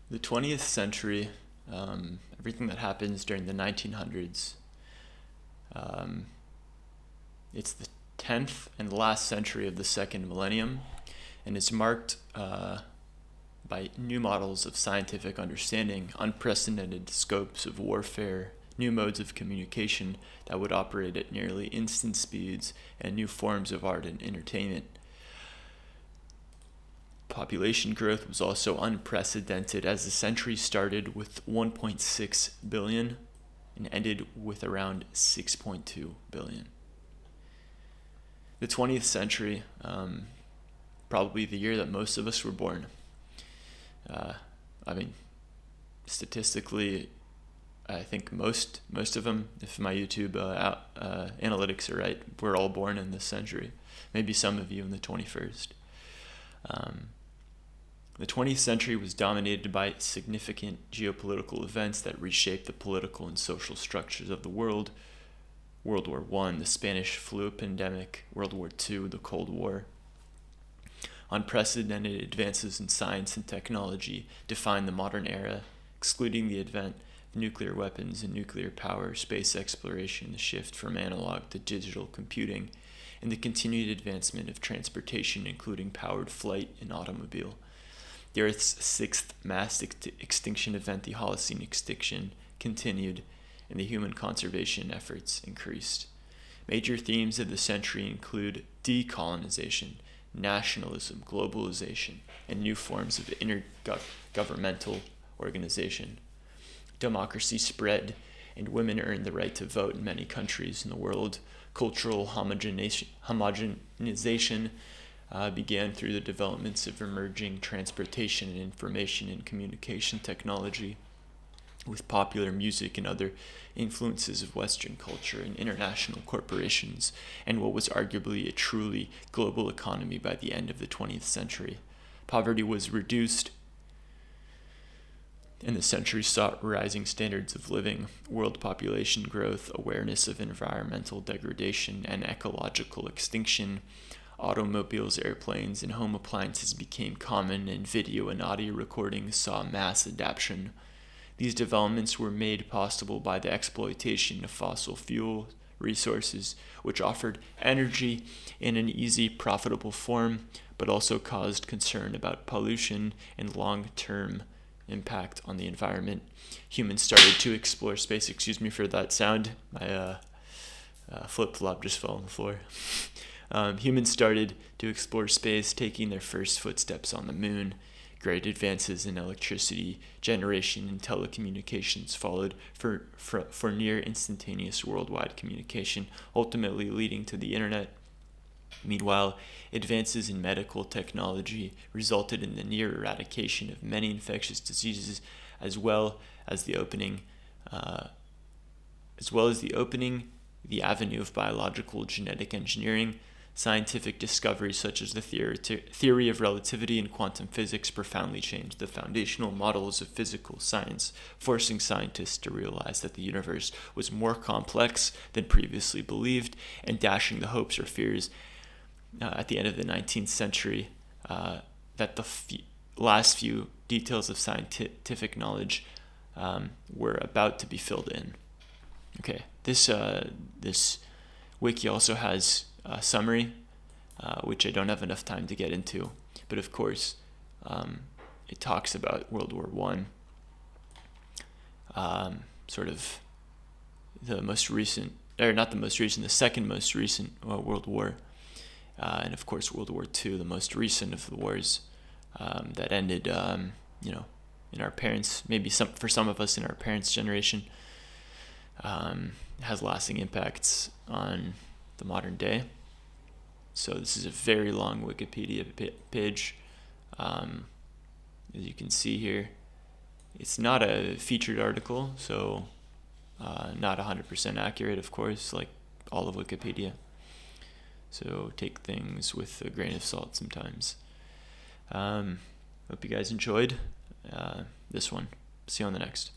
The 20th century, everything that happens during the 1900s, um, it's the 10th and last century of the second millennium, and it's marked by new models of scientific understanding, unprecedented scopes of warfare, new modes of communication that would operate at nearly instant speeds, and new forms of art and entertainment. Population growth was also unprecedented as the century started with 1.6 billion and ended with around 6.2 billion. The 20th century, probably the year that most of us were born. Uh, I mean, statistically, I think most of them, if my YouTube analytics are right, we're all born in this century. Maybe some of you in the 21st. The 20th century was dominated by significant geopolitical events that reshaped the political and social structures of the world. World War I, the Spanish flu pandemic, World War II, the Cold War. Unprecedented advances in science and technology defined the modern era, excluding the advent of nuclear weapons and nuclear power, space exploration, the shift from analog to digital computing, and the continued advancement of transportation, including powered flight and automobile. The Earth's sixth mass extinction event, the Holocene extinction, continued, and the human conservation efforts increased. Major themes of the century include decolonization, nationalism, globalization, and new forms of intergovernmental organization. Democracy spread, and women earned the right to vote in many countries in the world. Cultural homogenization began through the developments of emerging transportation and information and communication technology, with popular music and other influences of Western culture and international corporations, and what was arguably a truly global economy by the end of the 20th century. Poverty was reduced, and the century saw rising standards of living, world population growth, awareness of environmental degradation and ecological extinction. Automobiles, airplanes, and home appliances became common, and video and audio recordings saw mass adoption. These developments were made possible by the exploitation of fossil fuel resources, which offered energy in an easy, profitable form, but also caused concern about pollution and long-term impact on the environment. Humans started to explore space. Excuse me for that sound. My flip-flop just fell on the floor. Humans started to explore space, taking their first footsteps on the moon. Great advances in electricity generation and telecommunications followed for near instantaneous worldwide communication, ultimately leading to the internet. Meanwhile, advances in medical technology resulted in the near eradication of many infectious diseases, as well as the opening the avenue of biological genetic engineering. Scientific discoveries such as the theory of relativity and quantum physics profoundly changed the foundational models of physical science, forcing scientists to realize that the universe was more complex than previously believed, and dashing the hopes or fears at the end of the 19th century that the last few details of scientific knowledge were about to be filled in. Okay, this wiki also has a summary, which I don't have enough time to get into, but of course, it talks about World War I, sort of the most recent, or not the most recent, the second most recent World War, and of course World War II, the most recent of the wars that ended, in our parents, maybe for some of us in our parents' generation, has lasting impacts on the modern day. So this is a very long Wikipedia page. As you can see here, it's not a featured article, so not 100% accurate, of course, like all of Wikipedia. So take things with a grain of salt sometimes. Hope you guys enjoyed this one. See you on the next.